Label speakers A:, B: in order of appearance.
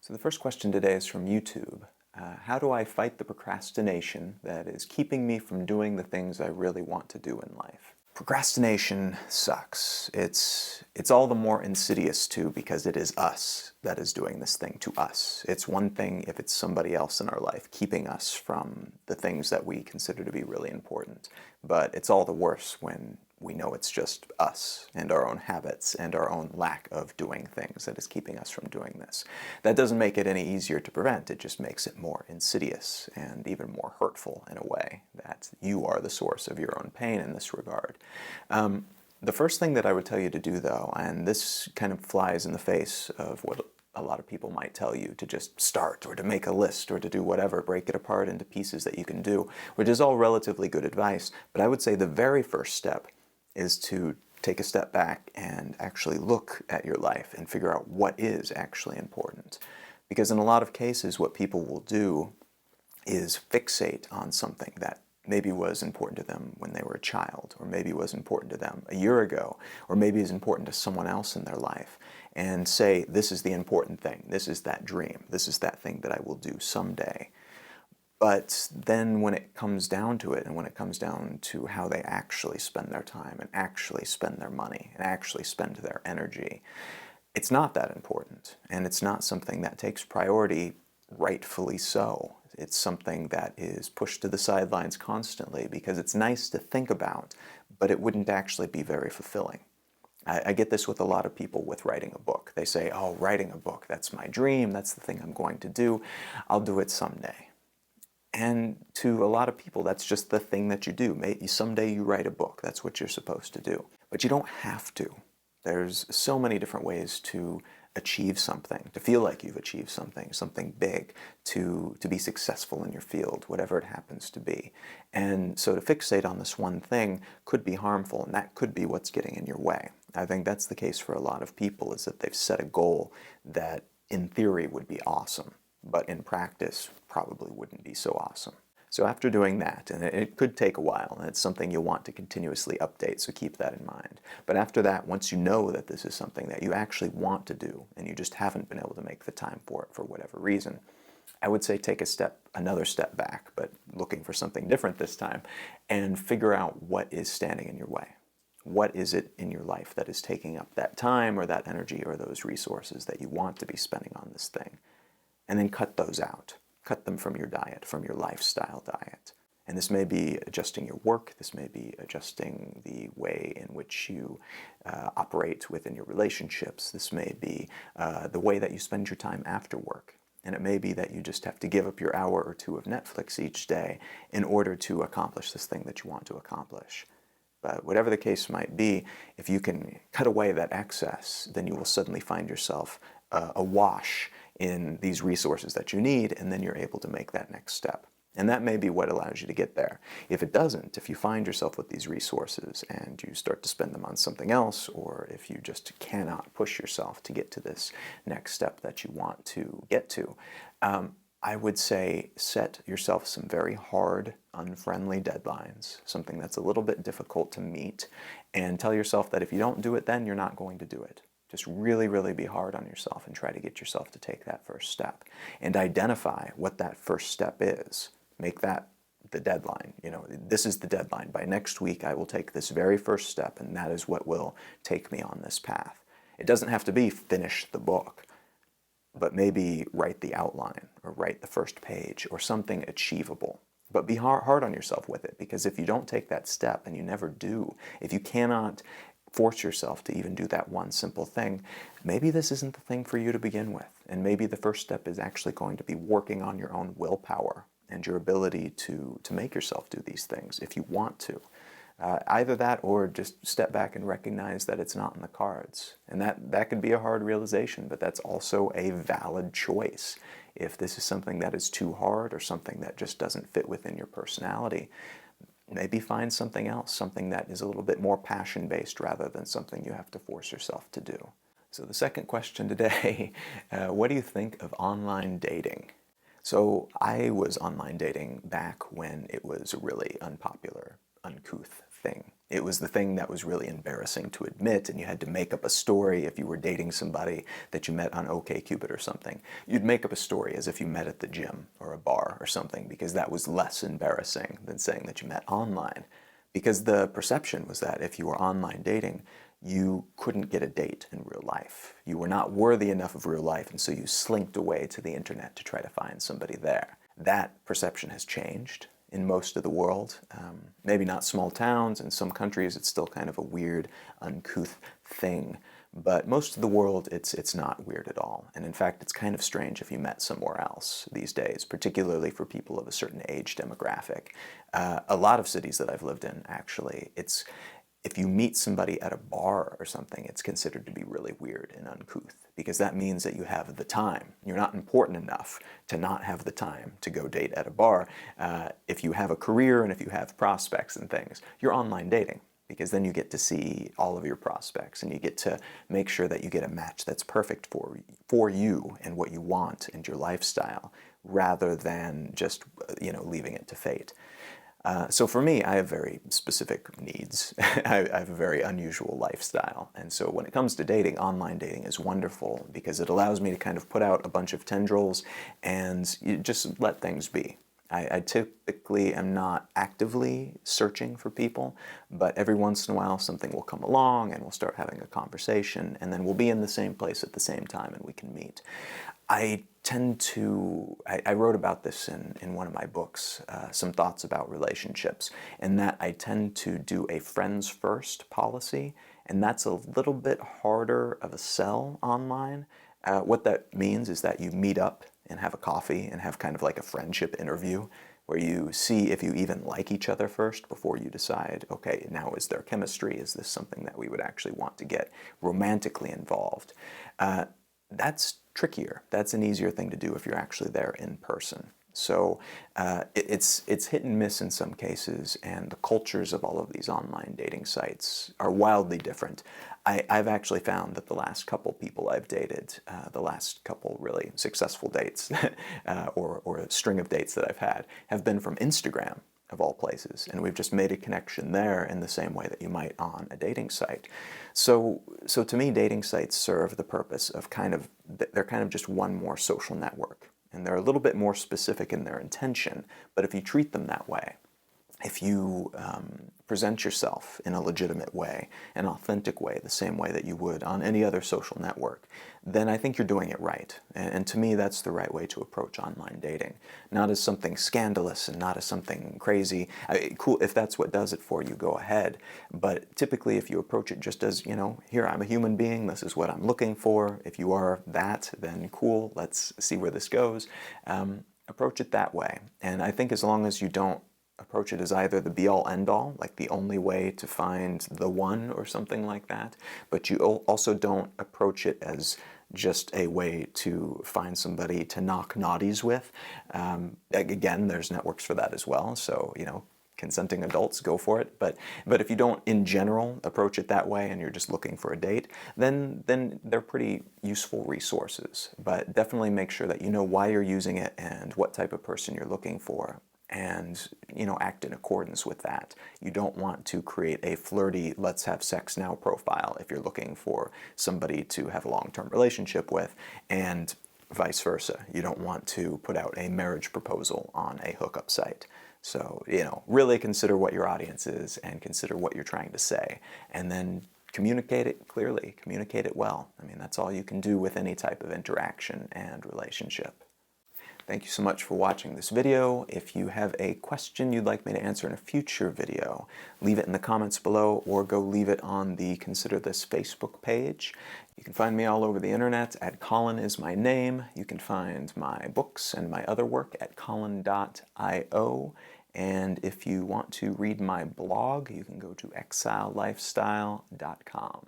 A: So the first question today is from YouTube. How do I fight the procrastination that is keeping me from doing the things I really want to do in life? Procrastination sucks. It's all the more insidious too because it is us that is doing this thing to us. It's one thing if it's somebody else in our life keeping us from the things that we consider to be really important, but it's all the worse when we know it's just us and our own habits and our own lack of doing things that is keeping us from doing this. That doesn't make it any easier to prevent, it just makes it more insidious and even more hurtful in a way that you are the source of your own pain in this regard. The first thing that I would tell you to do though, and this kind of flies in the face of what a lot of people might tell you, to just start or to make a list or to do whatever, break it apart into pieces that you can do, which is all relatively good advice, but I would say the very first step is to take a step back and actually look at your life and figure out what is actually important. Because in a lot of cases, what people will do is fixate on something that maybe was important to them when they were a child, or maybe was important to them a year ago, or maybe is important to someone else in their life, and say, this is the important thing, this is that dream, this is that thing that I will do someday. But then when it comes down to it, and when it comes down to how they actually spend their time, and actually spend their money, and actually spend their energy, it's not that important, and it's not something that takes priority, rightfully so. It's something that is pushed to the sidelines constantly because it's nice to think about, but it wouldn't actually be very fulfilling. I get this with a lot of people with writing a book. They say, oh, writing a book, that's my dream, that's the thing I'm going to do, I'll do it someday. And to a lot of people, that's just the thing that you do. Maybe someday you write a book, that's what you're supposed to do. But you don't have to. There's so many different ways to achieve something, to feel like you've achieved something big, to be successful in your field, whatever it happens to be. And so to fixate on this one thing could be harmful, and that could be what's getting in your way. I think that's the case for a lot of people, is that they've set a goal that in theory would be awesome, but in practice probably wouldn't be so awesome. So after doing that, and it could take a while, and it's something you'll want to continuously update, so keep that in mind. But after that, once you know that this is something that you actually want to do, and you just haven't been able to make the time for it for whatever reason, I would say take another step back, but looking for something different this time, and figure out what is standing in your way. What is it in your life that is taking up that time or that energy or those resources that you want to be spending on this thing? And then cut those out. Cut them from your diet, from your lifestyle diet. And this may be adjusting your work, this may be adjusting the way in which you operate within your relationships, this may be the way that you spend your time after work. And it may be that you just have to give up your hour or two of Netflix each day in order to accomplish this thing that you want to accomplish. But whatever the case might be, if you can cut away that excess, then you will suddenly find yourself awash in these resources that you need, and then you're able to make that next step. And that may be what allows you to get there. If it doesn't, if you find yourself with these resources and you start to spend them on something else, or if you just cannot push yourself to get to this next step that you want to get to, I would say set yourself some very hard, unfriendly deadlines, something that's a little bit difficult to meet, and tell yourself that if you don't do it then, you're not going to do it. Just really, really be hard on yourself and try to get yourself to take that first step. And identify what that first step is. Make that the deadline. You know, this is the deadline. By next week, I will take this very first step, and that is what will take me on this path. It doesn't have to be finish the book, but maybe write the outline, or write the first page, or something achievable. But be hard on yourself with it, because if you don't take that step, and you never do, if you cannot force yourself to even do that one simple thing, maybe this isn't the thing for you to begin with. And maybe the first step is actually going to be working on your own willpower and your ability to make yourself do these things if you want to. Either that, or just step back and recognize that it's not in the cards. And that could be a hard realization, but that's also a valid choice. If this is something that is too hard, or something that just doesn't fit within your personality, maybe find something else, something that is a little bit more passion-based rather than something you have to force yourself to do. So the second question today, what do you think of online dating? So I was online dating back when it was a really unpopular, uncouth thing. It was the thing that was really embarrassing to admit, and you had to make up a story if you were dating somebody that you met on OkCupid or something. You'd make up a story as if you met at the gym or a bar or something, because that was less embarrassing than saying that you met online. Because the perception was that if you were online dating, you couldn't get a date in real life. You were not worthy enough of real life, and so you slinked away to the internet to try to find somebody there. That perception has changed in most of the world. Maybe not small towns. In some countries, it's still kind of a weird, uncouth thing. But most of the world, it's not weird at all. And in fact, it's kind of strange if you met somewhere else these days, particularly for people of a certain age demographic. A lot of cities that I've lived in, actually, if you meet somebody at a bar or something, it's considered to be really weird and uncouth, because that means that you have the time. You're not important enough to not have the time to go date at a bar. If you have a career and if you have prospects and things, you're online dating, because then you get to see all of your prospects and you get to make sure that you get a match that's perfect for you and what you want and your lifestyle, rather than just leaving it to fate. So for me, I have very specific needs. I have a very unusual lifestyle. And so when it comes to dating, online dating is wonderful because it allows me to kind of put out a bunch of tendrils and you just let things be. I typically am not actively searching for people, but every once in a while something will come along and we'll start having a conversation, and then we'll be in the same place at the same time and we can meet. I wrote about this in one of my books, Some Thoughts About Relationships, and that I tend to do a friends first policy, and that's a little bit harder of a sell online. What that means is that you meet up and have a coffee and have kind of like a friendship interview where you see if you even like each other first before you decide, okay, now is there chemistry? Is this something that we would actually want to get romantically involved? That's trickier. That's an easier thing to do if you're actually there in person. So it's hit and miss in some cases, and the cultures of all of these online dating sites are wildly different. I've actually found that the last couple people I've dated, the last couple really successful dates, or a string of dates that I've had, have been from Instagram, of all places, and we've just made a connection there in the same way that you might on a dating site. So to me, dating sites serve the purpose of they're kind of just one more social network, and they're a little bit more specific in their intention, but if you treat them that way, if you present yourself in a legitimate way, an authentic way, the same way that you would on any other social network, then I think you're doing it right. And to me, that's the right way to approach online dating. Not as something scandalous and not as something crazy. Cool, if that's what does it for you, go ahead. But typically, if you approach it just as, here, I'm a human being, this is what I'm looking for. If you are that, then cool, let's see where this goes. Approach it that way. And I think as long as you don't approach it as either the be-all, end-all, like the only way to find the one or something like that, but you also don't approach it as just a way to find somebody to knock naughties with. Again, there's networks for that as well, so, consenting adults, go for it. But if you don't, in general, approach it that way and you're just looking for a date, then they're pretty useful resources. But definitely make sure that you know why you're using it and what type of person you're looking for, and act in accordance with that. You don't want to create a flirty let's have sex now profile if you're looking for somebody to have a long-term relationship with, and vice versa. You don't want to put out a marriage proposal on a hookup site. So, really consider what your audience is and consider what you're trying to say, and then communicate it clearly, communicate it well. I mean, that's all you can do with any type of interaction and relationship. Thank you so much for watching this video. If you have a question you'd like me to answer in a future video, leave it in the comments below or go leave it on the Consider This Facebook page. You can find me all over the internet at Colin is my name. You can find my books and my other work at colin.io. And if you want to read my blog, you can go to exilelifestyle.com.